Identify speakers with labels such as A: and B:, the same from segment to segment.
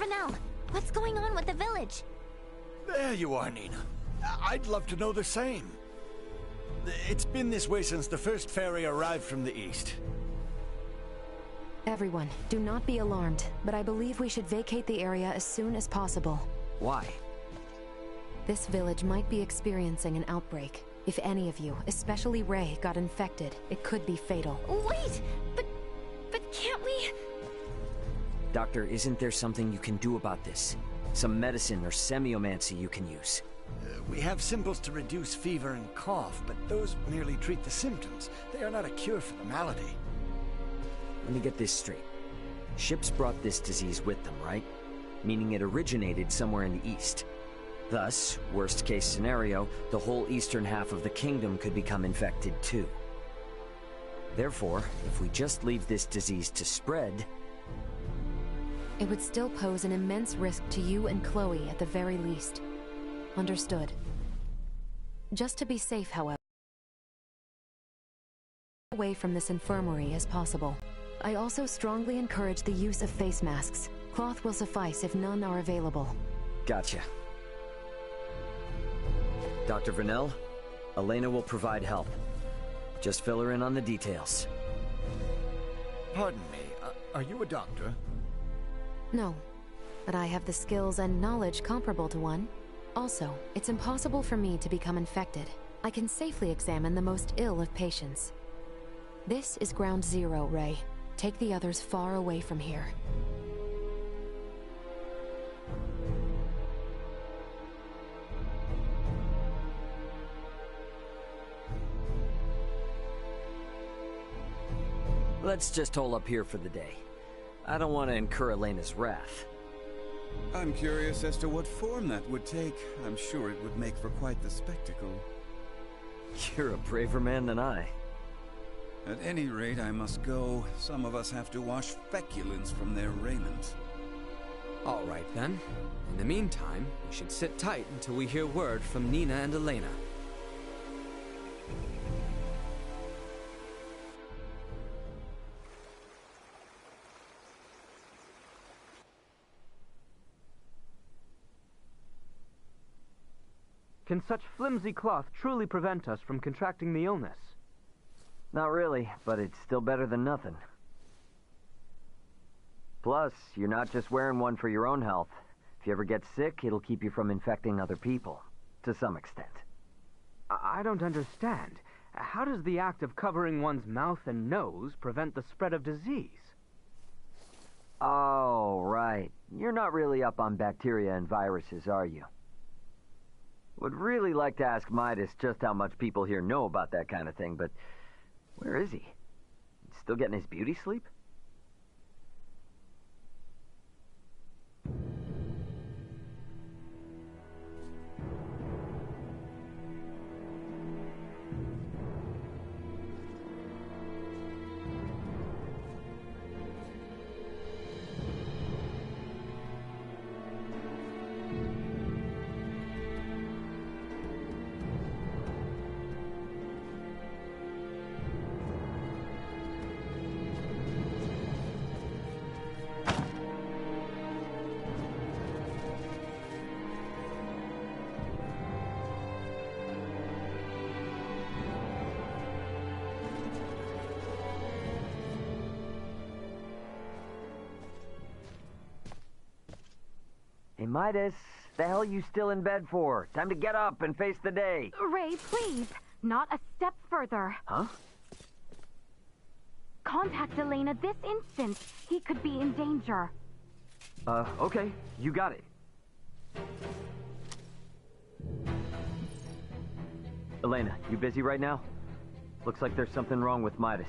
A: Vernell, what's going on with the village?
B: There you are, Nina. I'd love to know the same. It's been this way since the first ferry arrived from the east.
C: Everyone, do not be alarmed, but I believe we should vacate the area as soon as possible.
D: Why?
C: This village might be experiencing an outbreak. If any of you, especially Ray, got infected, it could be fatal.
A: Wait! But can't we...
D: Doctor, isn't there something you can do about this? Some medicine or semiomancy you can use?
B: We have symbols to reduce fever and cough, but those merely treat the symptoms. They are not a cure for the malady.
D: Let me get this straight. Ships brought this disease with them, right? Meaning it originated somewhere in the east. Thus, worst case scenario, the whole eastern half of the kingdom could become infected too. Therefore, if we just leave this disease to spread...
C: It would still pose an immense risk to you and Chloe at the very least. Understood. Just to be safe, however, away from this infirmary as possible. I also strongly encourage the use of face masks. Cloth will suffice if none are available.
D: Gotcha. Dr. Vernell, Elena will provide help. Just fill her in on the details.
B: Pardon me, are you a doctor?
C: No, but I have the skills and knowledge comparable to one. Also, it's impossible for me to become infected. I can safely examine the most ill of patients. This is ground zero, Ray. Take the others far away from here.
D: Let's just hole up here for the day. I don't want to incur Elena's wrath.
E: I'm curious as to what form that would take. I'm sure it would make for quite the spectacle.
D: You're a braver man than I.
E: At any rate, I must go. Some of us have to wash feculence from their raiment.
F: All right, then. In the meantime, we should sit tight until we hear word from Nina and Elena.
G: Can such flimsy cloth truly prevent us from contracting the illness?
H: Not really, but it's still better than nothing. Plus, you're not just wearing one for your own health. If you ever get sick, it'll keep you from infecting other people, to some extent.
G: I don't understand. How does the act of covering one's mouth and nose prevent the spread of disease?
H: Oh, right. You're not really up on bacteria and viruses, are you? Would really like to ask Midas just how much people here know about that kind of thing, but where is he? Still getting his beauty sleep? Hey, Midas, the hell you still in bed for? Time to get up and face the day.
I: Ray, please. Not a step further.
H: Huh?
I: Contact Elena this instant. He could be in danger.
H: Okay. You got it. Elena, you busy right now? Looks like there's something wrong with Midas.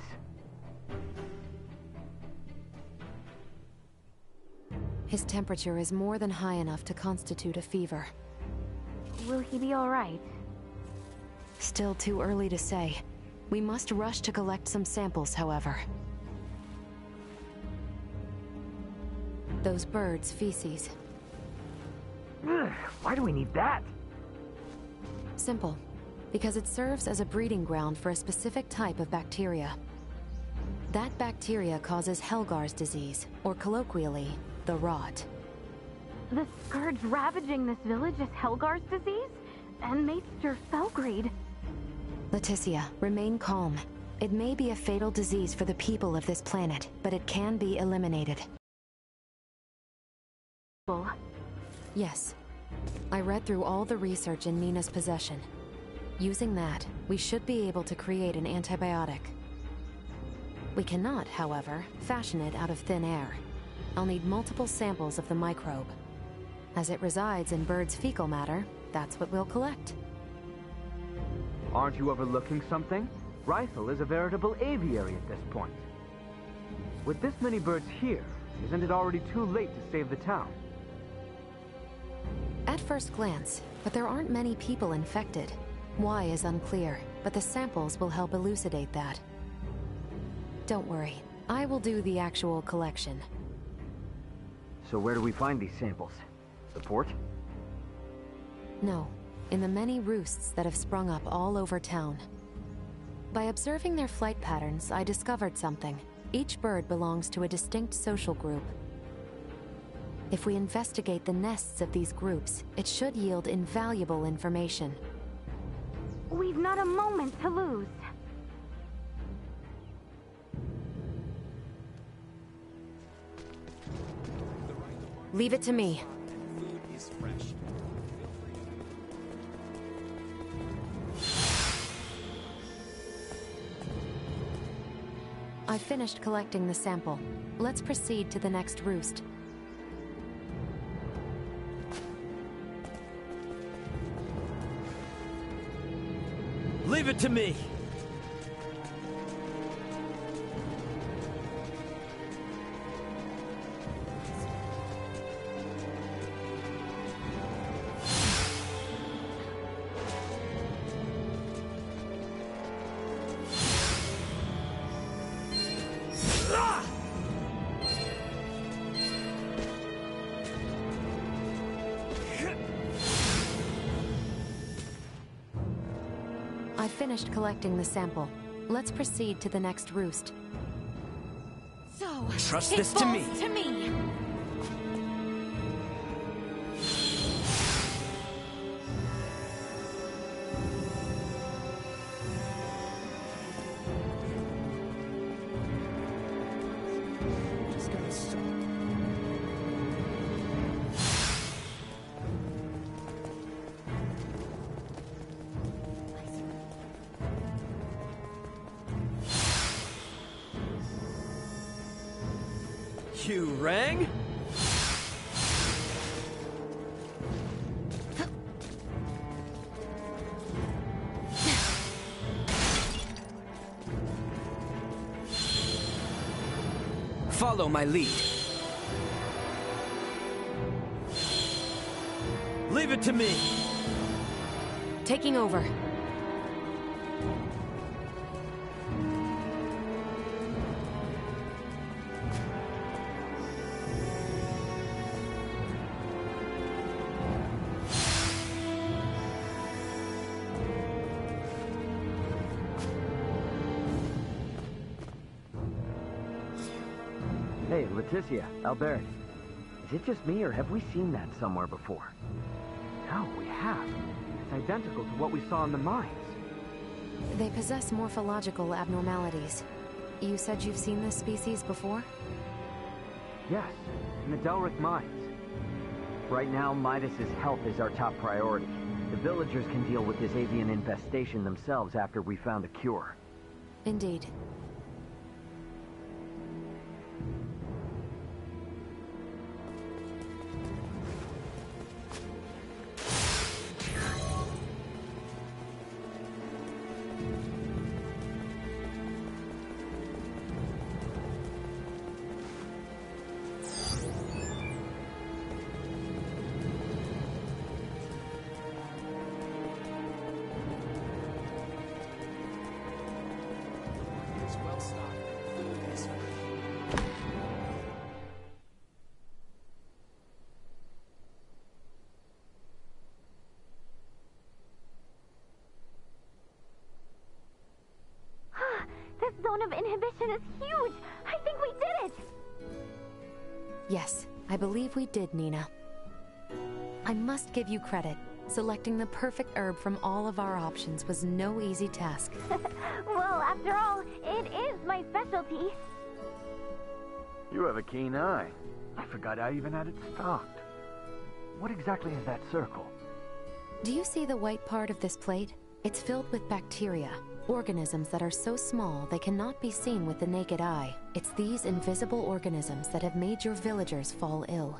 C: His temperature is more than high enough to constitute a fever.
I: Will he be all right?
C: Still too early to say. We must rush to collect some samples, however. Those birds' feces.
H: Ugh, why do we need that?
C: Simple. Because it serves as a breeding ground for a specific type of bacteria. That bacteria causes Helgar's disease, or colloquially, the rot.
I: The scourge ravaging this village is Helgar's disease? And Maester Felgreed.
C: Leticia, remain calm. It may be a fatal disease for the people of this planet, but it can be eliminated. Yes. I read through all the research in Nina's possession. Using that, we should be able to create an antibiotic. We cannot, however, fashion it out of thin air. I'll need multiple samples of the microbe. As it resides in birds' fecal matter, that's what we'll collect.
G: Aren't you overlooking something? Rifle is a veritable aviary at this point. With this many birds here, isn't it already too late to save the town?
C: At first glance, but there aren't many people infected. Why is unclear, but the samples will help elucidate that. Don't worry, I will do the actual collection.
H: So where do we find these samples? The port?
C: No, in the many roosts that have sprung up all over town. By observing their flight patterns, I discovered something. Each bird belongs to a distinct social group. If we investigate the nests of these groups, it should yield invaluable information.
I: We've not a moment to lose.
C: Leave it to me.
F: Food is fresh.
C: I finished collecting the sample. Let's proceed to the next roost.
D: Leave it to me!
C: I finished collecting the sample. Let's proceed to the next roost.
A: So,
D: Trust
A: it
D: this to me.
A: falls to me.
D: You rang?
F: Follow my lead.
D: Leave it to me!
C: Taking over.
H: Hey, Leticia, Albert. Is it just me, or have we seen that somewhere before?
G: No, we have. It's identical to what we saw in the mines.
C: They possess morphological abnormalities. You said you've seen this species before?
G: Yes, in the Delric mines.
H: Right now, Midas's health is our top priority. The villagers can deal with this avian infestation themselves after we found a cure.
C: Indeed.
I: This zone of inhibition is huge! I think we did it!
C: Yes, I believe we did, Nina. I must give you credit. Selecting the perfect herb from all of our options was no easy task.
I: Well, after all, it is my specialty.
G: You have a keen eye. I forgot I even had it stocked. What exactly is that circle?
C: Do you see the white part of this plate? It's filled with bacteria, organisms that are so small they cannot be seen with the naked eye. It's these invisible organisms that have made your villagers fall ill.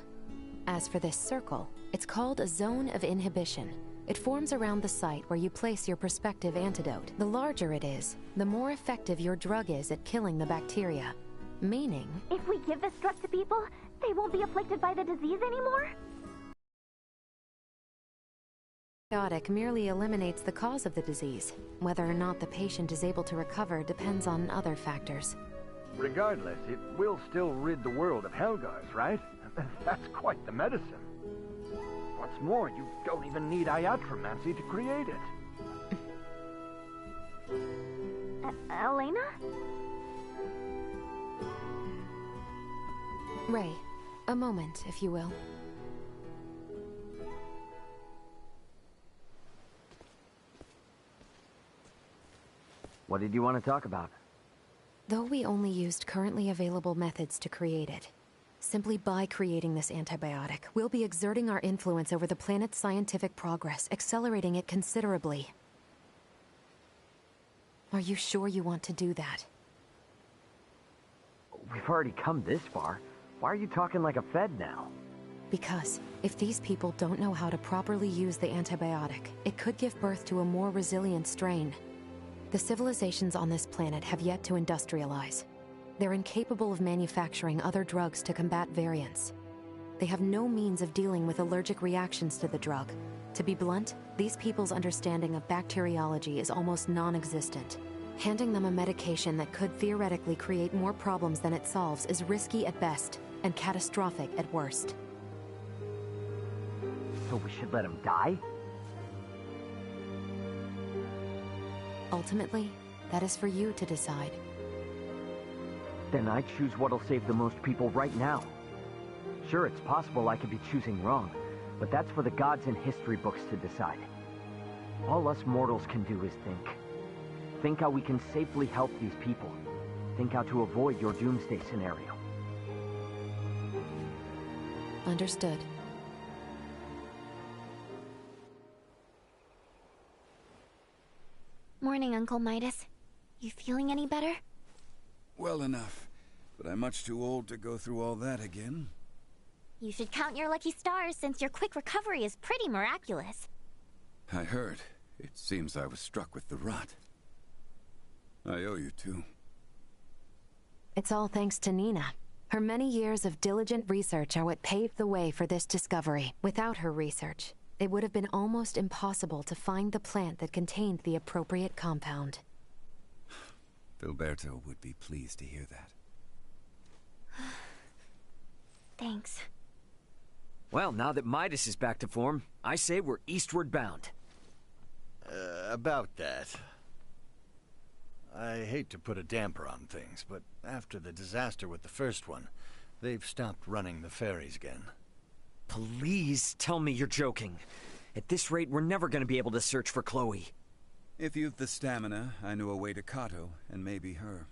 C: As for this circle, it's called a zone of inhibition. It forms around the site where you place your prospective antidote. The larger it is, the more effective your drug is at killing the bacteria. Meaning...
I: If we give this drug to people, they won't be afflicted by the disease anymore?
C: Antibiotic merely eliminates the cause of the disease. Whether or not the patient is able to recover depends on other factors.
G: Regardless, it will still rid the world of Helgars, right? That's quite the medicine. What's more, you don't even need iatromancy to create it.
I: Elena?
C: Ray, a moment, if you will.
H: What did you want to talk about?
C: Though we only used currently available methods to create it, simply by creating this antibiotic, we'll be exerting our influence over the planet's scientific progress, accelerating it considerably. Are you sure you want to do that?
H: We've already come this far. Why are you talking like a Fed now?
C: Because if these people don't know how to properly use the antibiotic, it could give birth to a more resilient strain. The civilizations on this planet have yet to industrialize. They're incapable of manufacturing other drugs to combat variants. They have no means of dealing with allergic reactions to the drug. To be blunt, these people's understanding of bacteriology is almost non-existent. Handing them a medication that could theoretically create more problems than it solves is risky at best and catastrophic at worst.
H: So we should let him die?
C: Ultimately, that is for you to decide.
H: Then I choose what'll save the most people right now. Sure, it's possible I could be choosing wrong, but that's for the gods and history books to decide. All us mortals can do is think. Think how we can safely help these people. Think how to avoid your doomsday scenario.
C: Understood.
A: Morning, Uncle Midas. You feeling any better?
E: Well enough, but I'm much too old to go through all that again.
A: You should count your lucky stars since your quick recovery is pretty miraculous.
E: I heard. It seems I was struck with the rot. I owe you two.
C: It's all thanks to Nina. Her many years of diligent research are what paved the way for this discovery. Without her research, it would have been almost impossible to find the plant that contained the appropriate compound.
E: Filberto would be pleased to hear that.
A: Thanks.
D: Well, now that Midas is back to form, I say we're eastward bound.
B: About that. I hate to put a damper on things, but after the disaster with the first one, they've stopped running the ferries again.
D: Please tell me you're joking. At this rate, we're never going to be able to search for Chloe.
E: If you've the stamina, I know a way to Kato, and maybe her.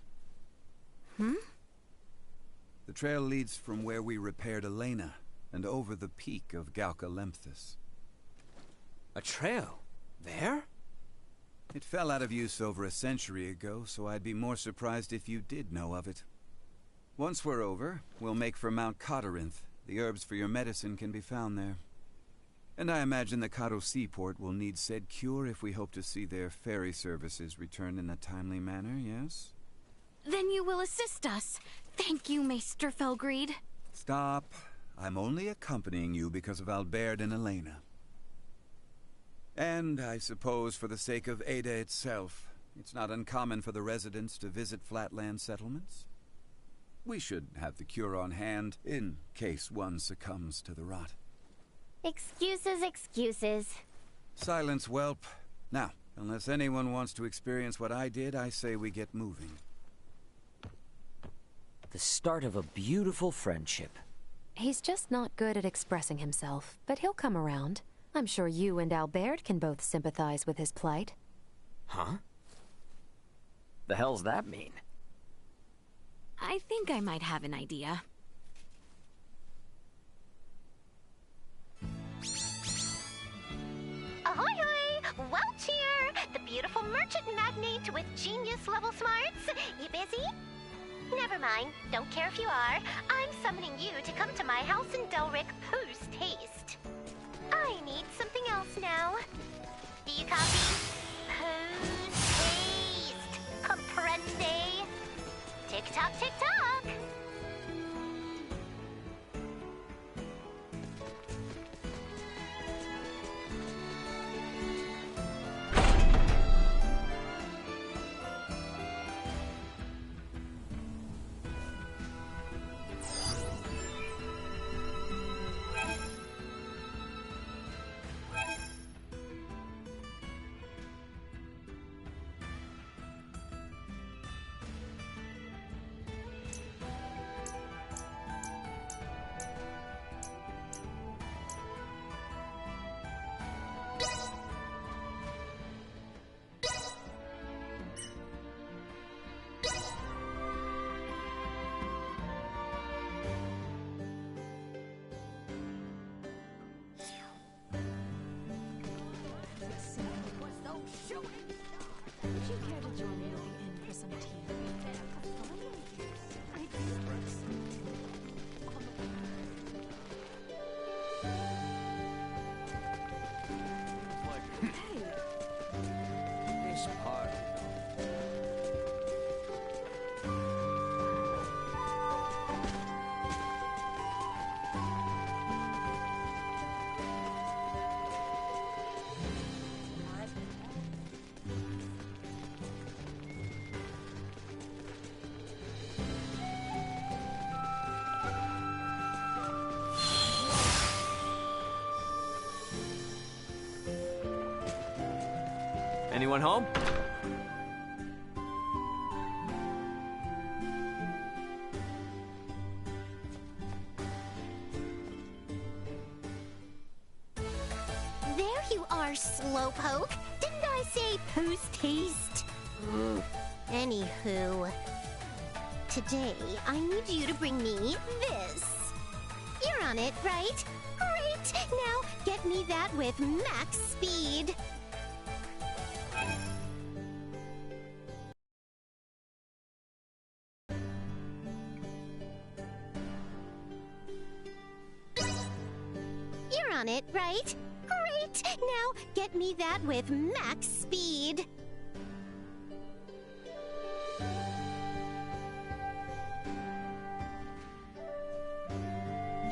E: The trail leads from where we repaired Elena, and over the peak of Galca-Lemphis.
F: A trail? There?
E: It fell out of use over a century ago, so I'd be more surprised if you did know of it. Once we're over, we'll make for Mount Cotarinth. The herbs for your medicine can be found there. And I imagine the Kato seaport will need said cure if we hope to see their ferry services return in a timely manner, yes?
A: Then you will assist us. Thank you, Maester Felgreed.
E: Stop. I'm only accompanying you because of Albert and Elena. And I suppose for the sake of Ada itself, it's not uncommon for the residents to visit flatland settlements. We should have the cure on hand in case one succumbs to the rot.
A: Excuses, excuses.
E: Silence, whelp. Now, unless anyone wants to experience what I did, I say we get moving.
D: The start of a beautiful friendship.
C: He's just not good at expressing himself, but he'll come around. I'm sure you and Albert can both sympathize with his plight.
D: Huh? The hell's that mean?
J: I think I might have an idea.
A: Ahoy hoy! Welch here! The beautiful merchant magnate with genius-level smarts. You busy? Never mind. Don't care if you are. I'm summoning you to come to my house in Delric post-haste. I need something else now. Do you copy? Post-haste. Comprende? Tick-tock, tick-tock.
H: Anyone home?
A: There you are, Slowpoke. Didn't I say post-haste? Anywho, today I need you to bring me this. You're on it, right? Great! Now get me that with max speed. You're on it, right? Great! Now get me that with max speed.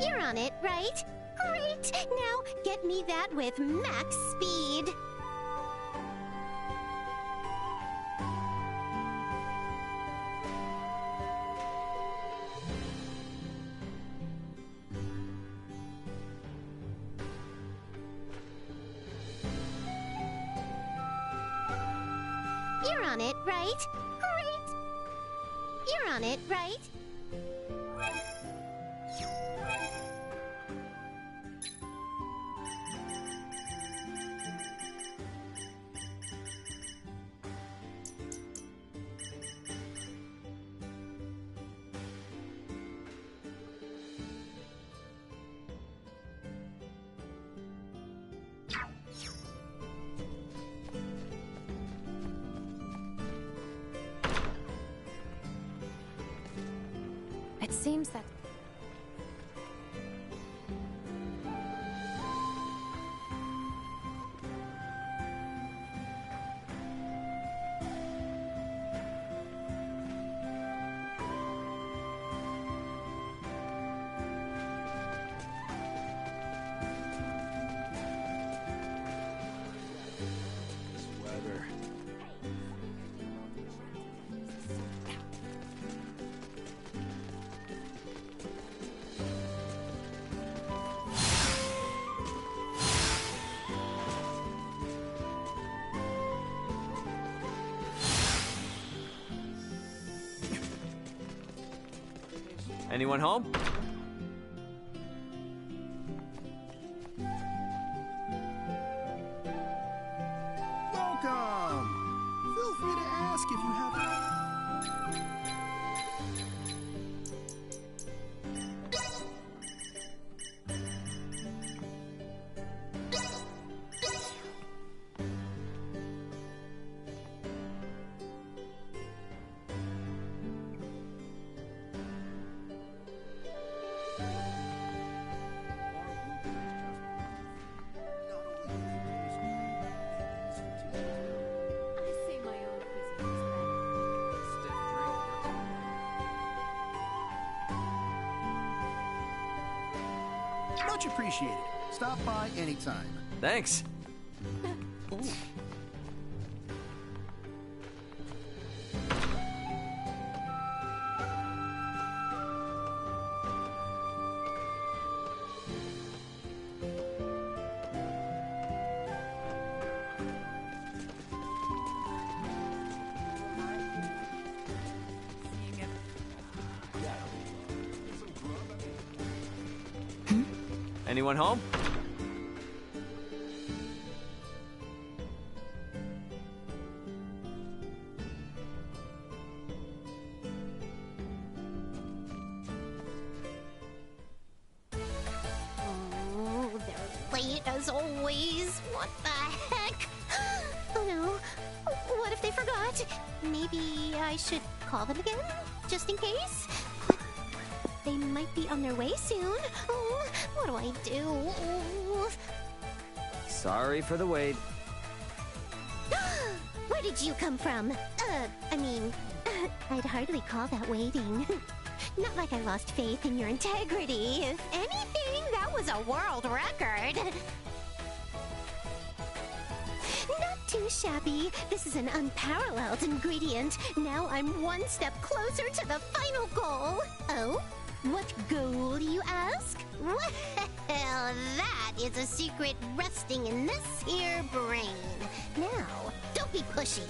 A: You're on it, right? Great! Now get me that with max speed. You're on it, right? Great! You're on it, right?
C: It seems that...
H: Anyone home?
K: welcome! Feel free to ask if you have... Much appreciated. Stop by anytime.
D: Thanks. Anyone home?
A: Oh, they're late as always. What the heck? Oh no. What if they forgot? Maybe I should call them again? Just in case? They might be on their way soon. Oh, what do I do? Oh.
D: Sorry for the wait.
A: Where did you come from? I mean, I'd hardly call that waiting. Not like I lost faith in your integrity. If anything, that was a world record. Not too shabby. This is an unparalleled ingredient. Now I'm one step closer to the final goal. Oh? What goal, you ask? Well, that is a secret resting in this here brain. Now, don't be pushy.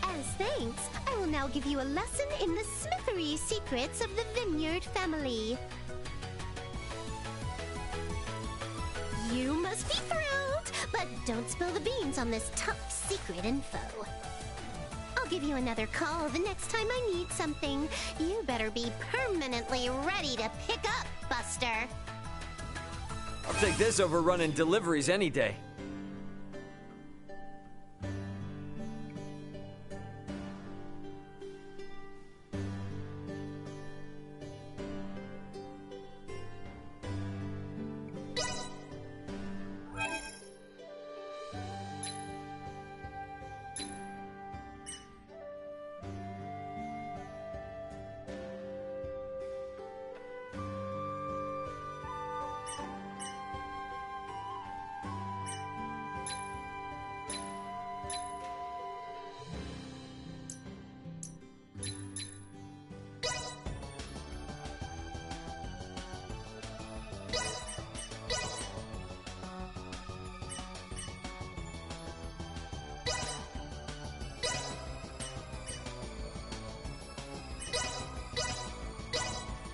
A: As thanks, I will now give you a lesson in the smithery secrets of the Vineyard family. You must be thrilled, but don't spill the beans on this top secret info. I'll give you another call the next time I need something. You better be permanently ready to pick up, Buster.
D: I'll take this over running deliveries any day.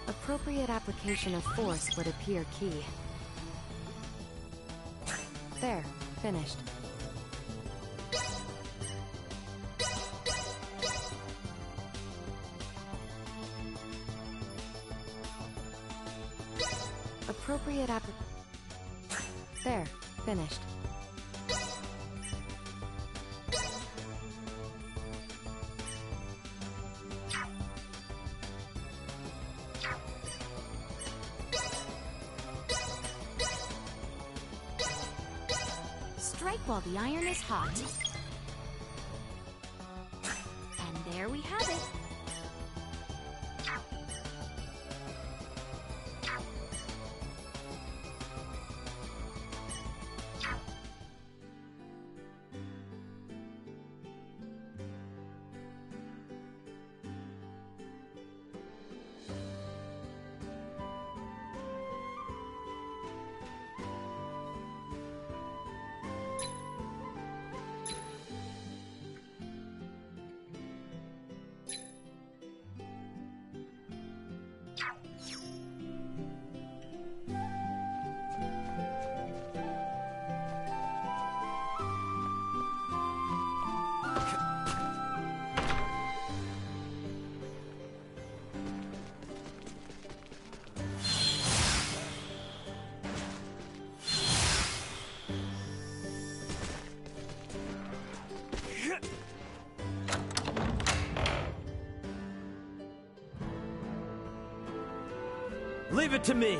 C: Appropriate application of force would appear key. There, finished. Appropriate There, finished.
J: Strike while the iron is hot. And there we have it.
D: Leave it to me!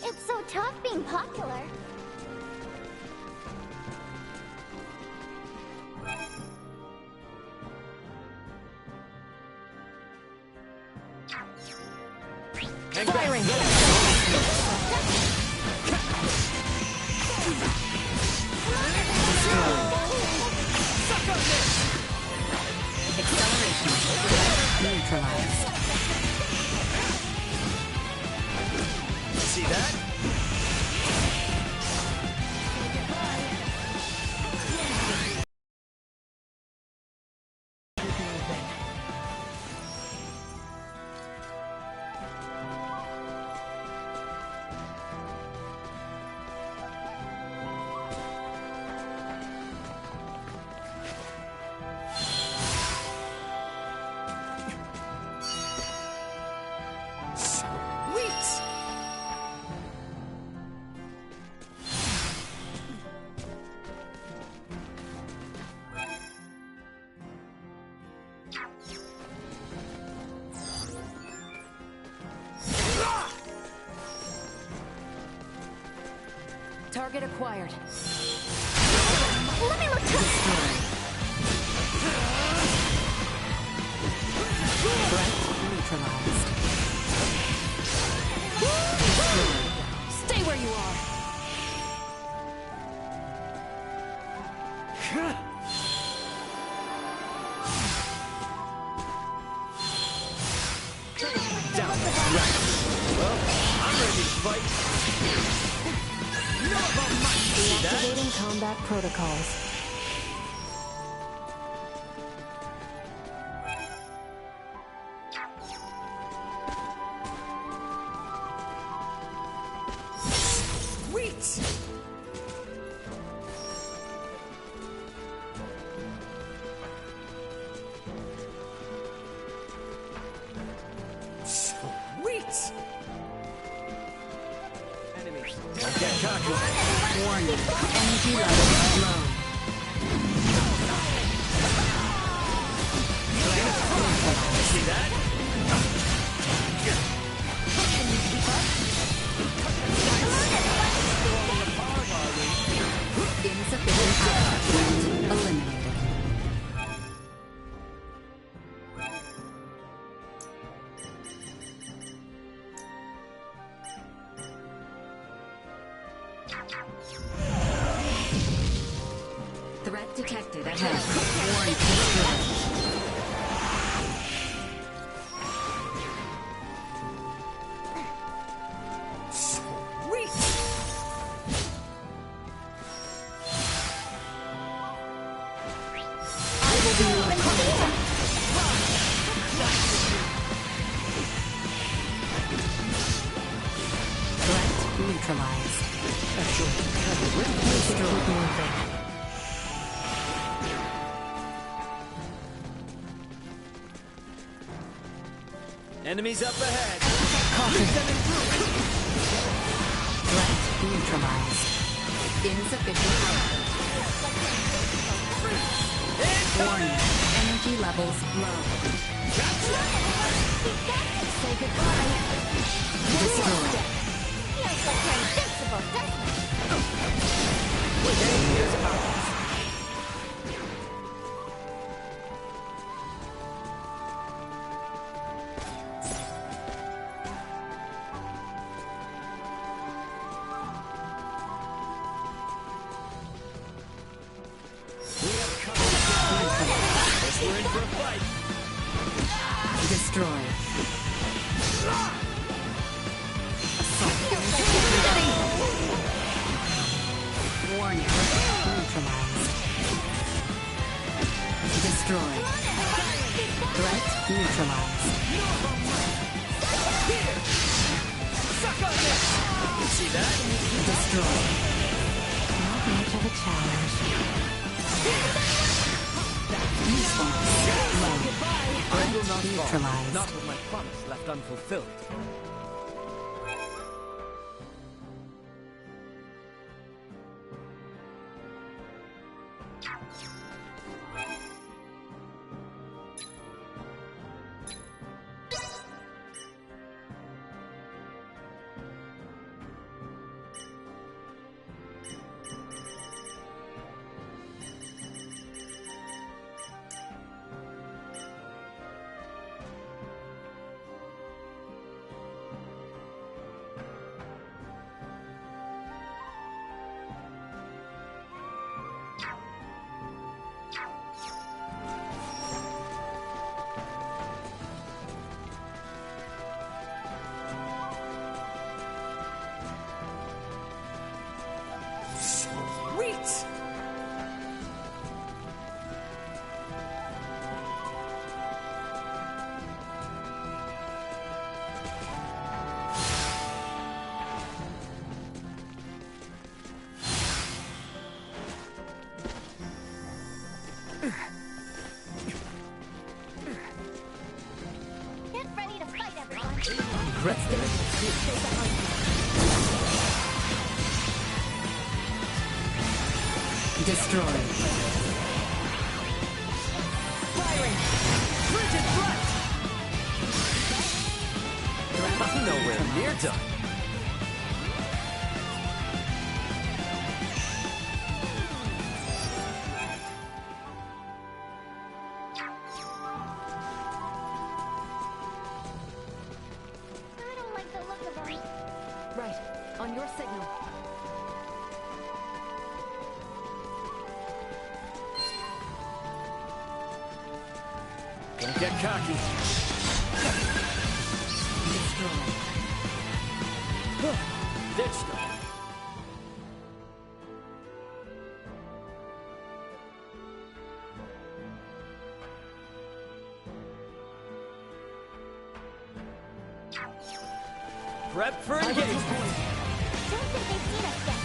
A: It's so tough being popular.
D: Firing!
C: Acceleration. Neutralized.
D: See that?
C: Target acquired.
A: Let me look
C: Threat neutralized. Stay where you are.
D: Down. Right. Well, I'm ready to fight.
C: Deactivating combat protocols.
D: Sweet! Sweet! Enemies. Don't get cocky.
C: Warning. Energy levels low.
D: See that?
C: Insufficient power. Eliminated. Threat detected ahead. Warning.
D: Sweet!
C: I will be your commander. Threat neutralized. Destroyed moving.
D: Enemies up ahead.
C: Caution. Threat neutralized. Insufficient power. Warning. Energy levels low. Say goodbye. Destroyed.
A: Feels like you're invincible, doesn't it?
D: Here's ours. We're in for a fight.
C: Destroy. Assault. Warning. Neutralized. Destroy. Threat neutralized.
D: Here! Suck on this! See that?
C: Destroy. Not much of a challenge. Response. Low.
F: will not fall.
C: Neutralized.
F: Not with my promise left unfulfilled.
D: Sweet!
A: Get ready to fight, everyone.
C: Destroyed.
D: Firing! Frigid thrust! I'm nowhere near done.
A: I don't like the look of them.
C: Right. On your signal.
B: Don't get cocky.
D: Ditched them. Prep for engagement.
A: Don't think they've seen us yet.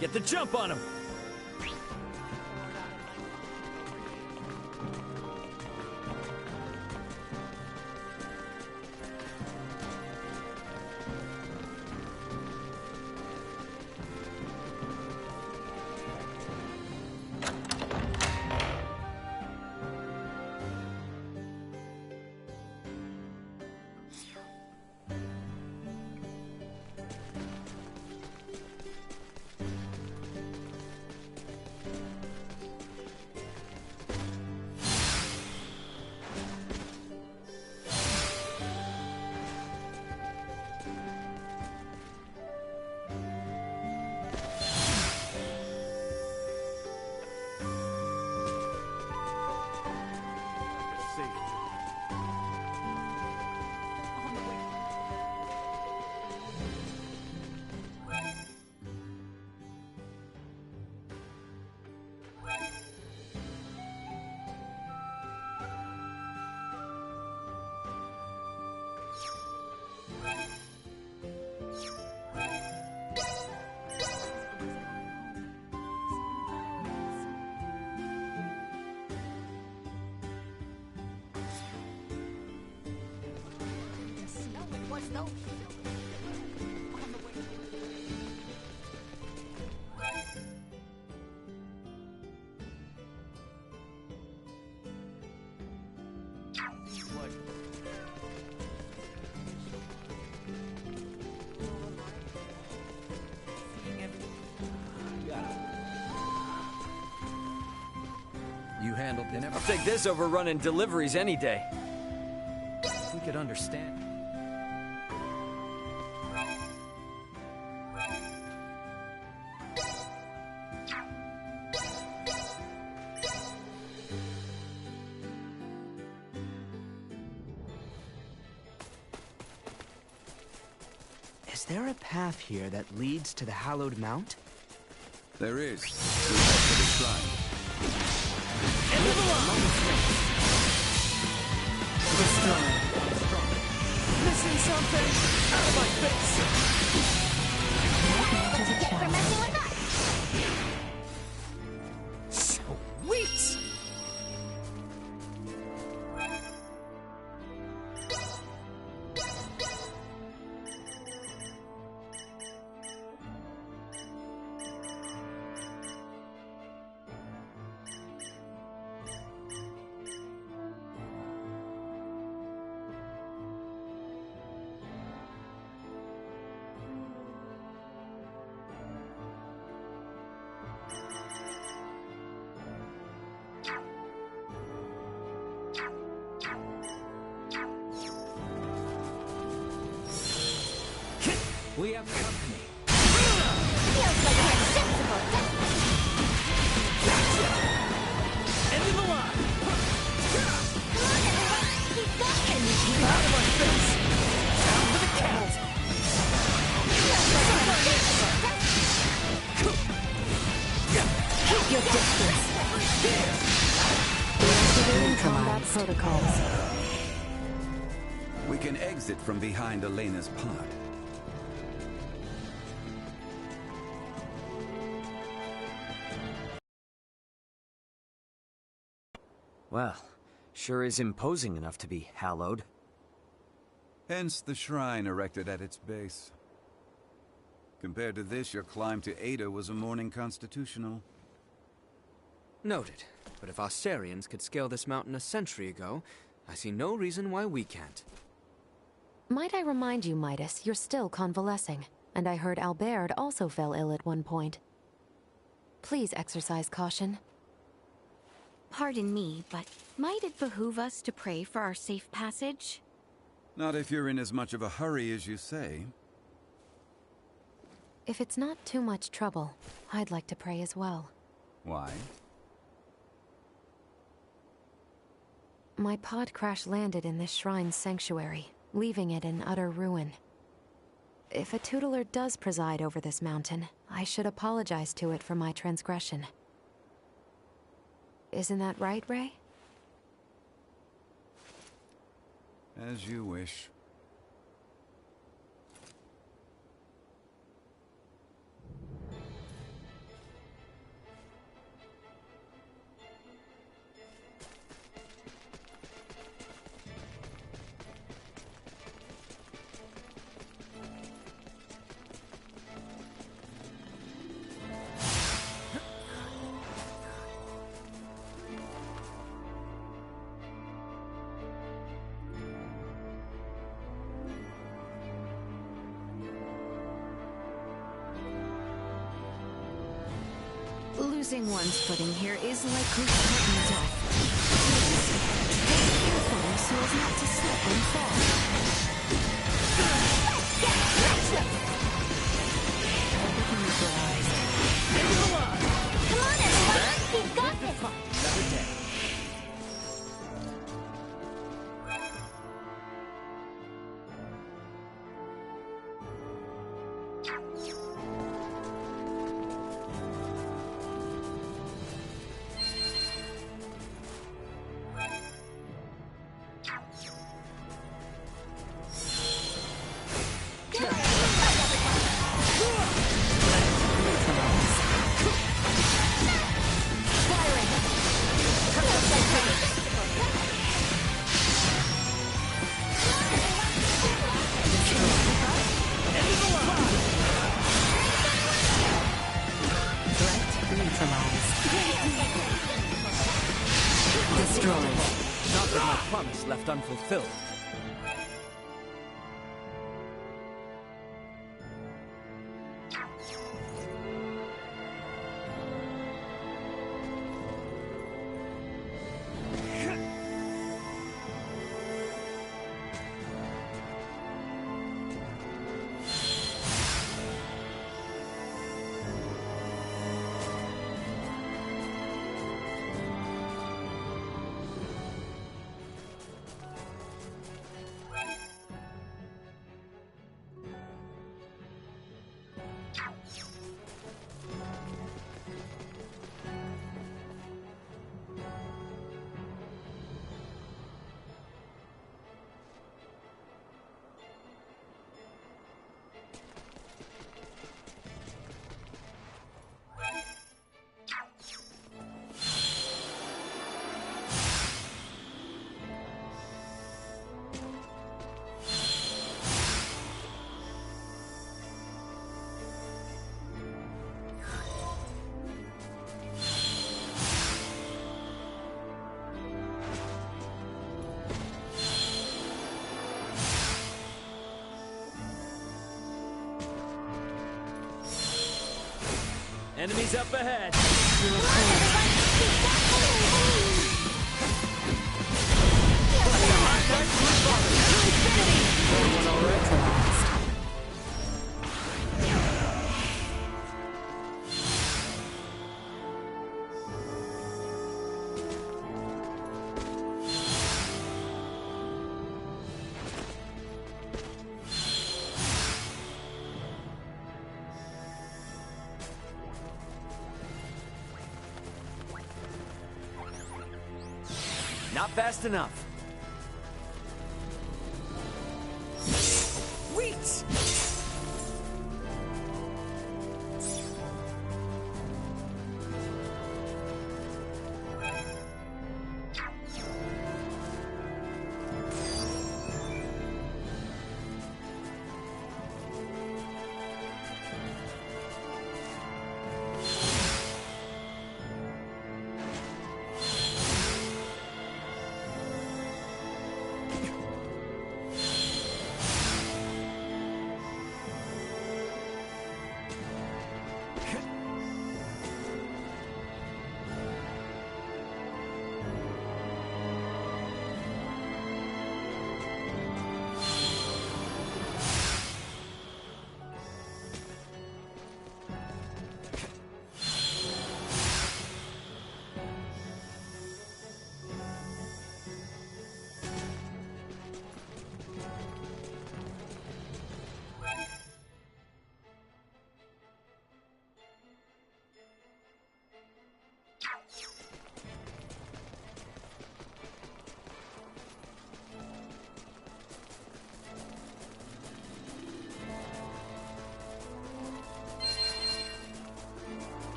B: Get the jump on him.
F: You handled it.
D: I'll take this over running deliveries any day.
F: We could understand.
G: Is there a path here that leads to the Hallowed Mount?
E: There is. We head to the shrine.
D: Missing something? Out of my face!
A: That's what you get for messing with us.
F: We have company.
A: Feels like you're invincible.
F: Gotcha! End of the line!
A: Come on, everyone. Keep going.
F: Can you keep out of my face? Down for the count!
C: Keep your distance. Deactivating combat protocols.
E: We can exit from behind Elena's pod.
D: Well, sure is imposing enough to be hallowed.
E: Hence the shrine erected at its base. Compared to this, your climb to Ada was a morning constitutional.
F: Noted. But if Australians could scale this mountain a century ago, I see no reason why we can't.
C: Might I remind you, Midas, you're still convalescing. And I heard Albert also fell ill at one point. Please exercise caution.
J: Pardon me, but might it behoove us to pray for our safe passage?
E: Not if you're in as much of a hurry as you say.
C: If it's not too much trouble, I'd like to pray as well.
E: Why?
C: My pod crash landed in this shrine's sanctuary, leaving it in utter ruin. If a tutelar does preside over this mountain, I should apologize to it for my transgression. Isn't that right, Ray?
E: As you wish.
J: Losing one's footing here is like certain death. Be careful so as not to slip and fall. Everything is realized.
F: Into the line!
A: Come on, everyone. We've got this.
F: Another day.
C: Destroyed.
F: Not with my promise left unfulfilled. Enemies up ahead.
D: Not fast enough. Sweet!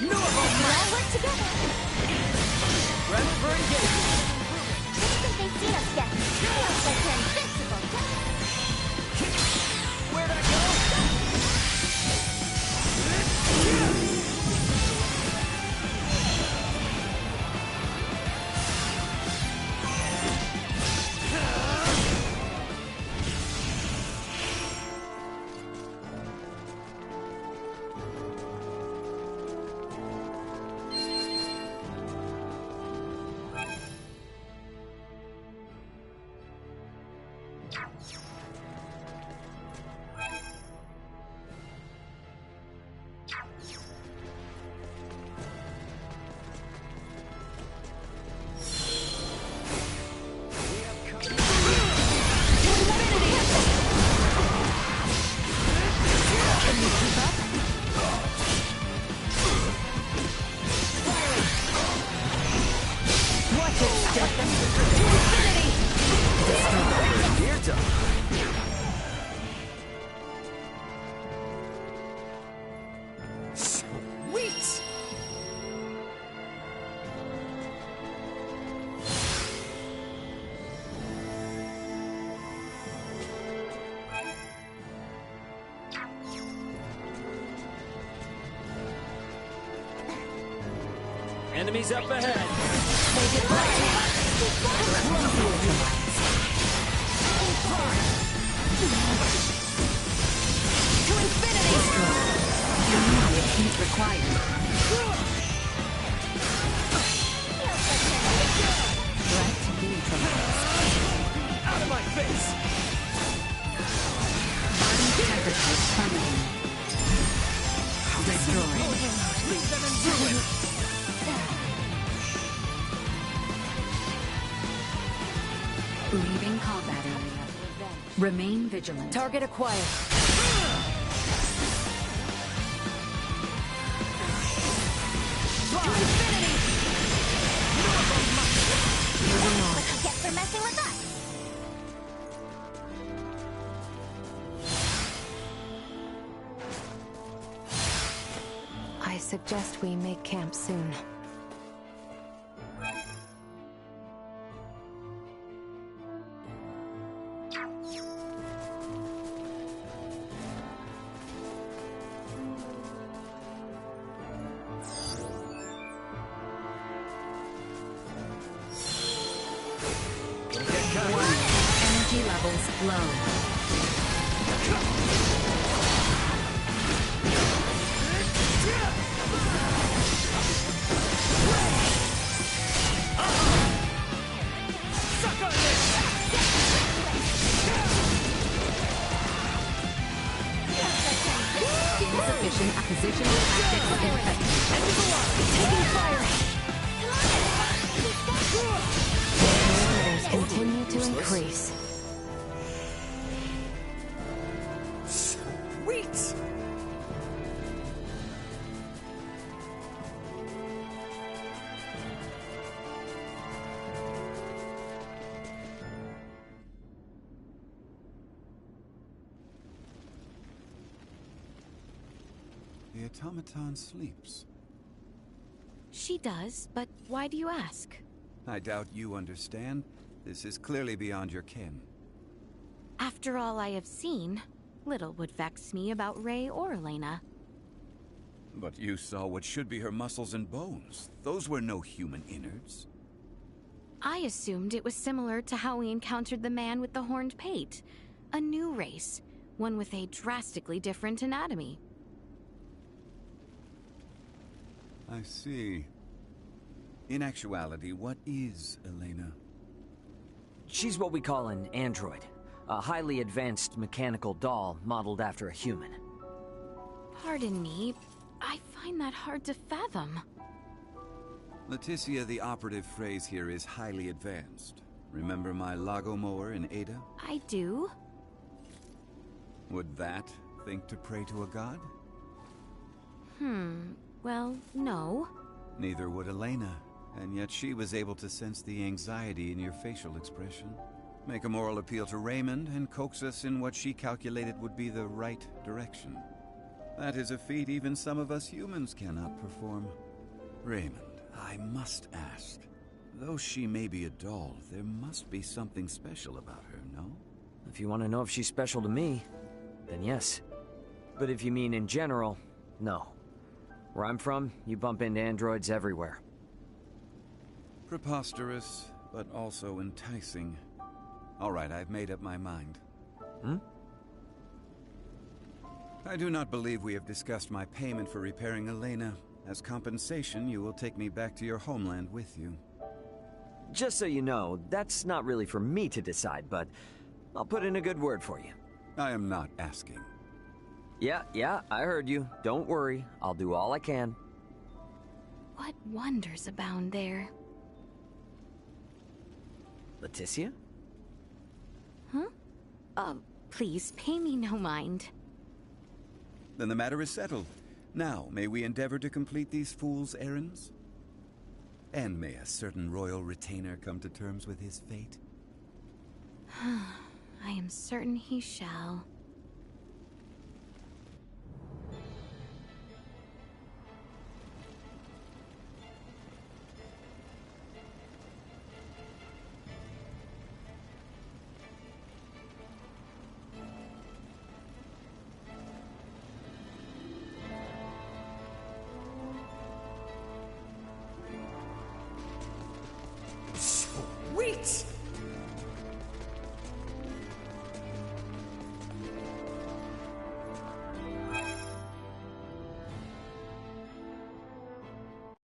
A: We'll work together.
D: Ready for engagement.
A: Didn't think they'd seen us yet. Feels like they're invincible.
D: Where'd I go? Sweet! Enemies up ahead.
J: Make it right. To infinity! Immediate heat required. Threat neutralized.
D: Out of my face!
J: Sacrifice permanent. Destroyed.
D: Leave them in ruin!
J: Leaving combat area. Remain vigilant.
C: Target acquired.
J: To infinity!
C: Moving on.
A: What you get for messing with us?
C: I suggest we make camp soon.
J: Energy levels low.
D: Suck on this!
J: Insufficient positional tactics effective.
C: Taking fire! Parameters continue to increase.
B: streets!
E: The automaton sleeps.
J: She does, but why do you ask?
E: I doubt you understand. This is clearly beyond your ken.
J: After all I have seen, little would vex me about Ray or Elena.
E: But you saw what should be her muscles and bones. Those were no human innards.
J: I assumed it was similar to how we encountered the man with the horned pate. A new race, one with a drastically different anatomy.
E: I see. In actuality, what is Elena?
D: She's what we call an android. A highly advanced mechanical doll modeled after a human.
J: Pardon me, I find that hard to fathom.
E: Leticia, the operative phrase here is highly advanced. Remember my Lago mower in Ada?
J: I do.
E: Would that think to pray to a god?
J: Well, no.
E: Neither would Elena, and yet she was able to sense the anxiety in your facial expression, make a moral appeal to Raymond, and coax us in what she calculated would be the right direction. That is a feat even some of us humans cannot perform. Raymond, I must ask, though she may be a doll, there must be something special about her, no?
D: If you want to know if she's special to me, then yes. But if you mean in general, no. Where I'm from, you bump into androids everywhere.
E: Preposterous, but also enticing. All right, I've made up my mind. I do not believe we have discussed my payment for repairing Elena. As compensation, you will take me back to your homeland with you.
D: Just so you know, that's not really for me to decide, but I'll put in a good word for you.
E: I am not asking.
D: Yeah, I heard you. Don't worry, I'll do all I can.
J: What wonders abound there?
D: Leticia?
J: Please, pay me no mind.
E: Then the matter is settled. Now, may we endeavor to complete these fool's errands? And may a certain royal retainer come to terms with his fate?
J: I am certain he shall.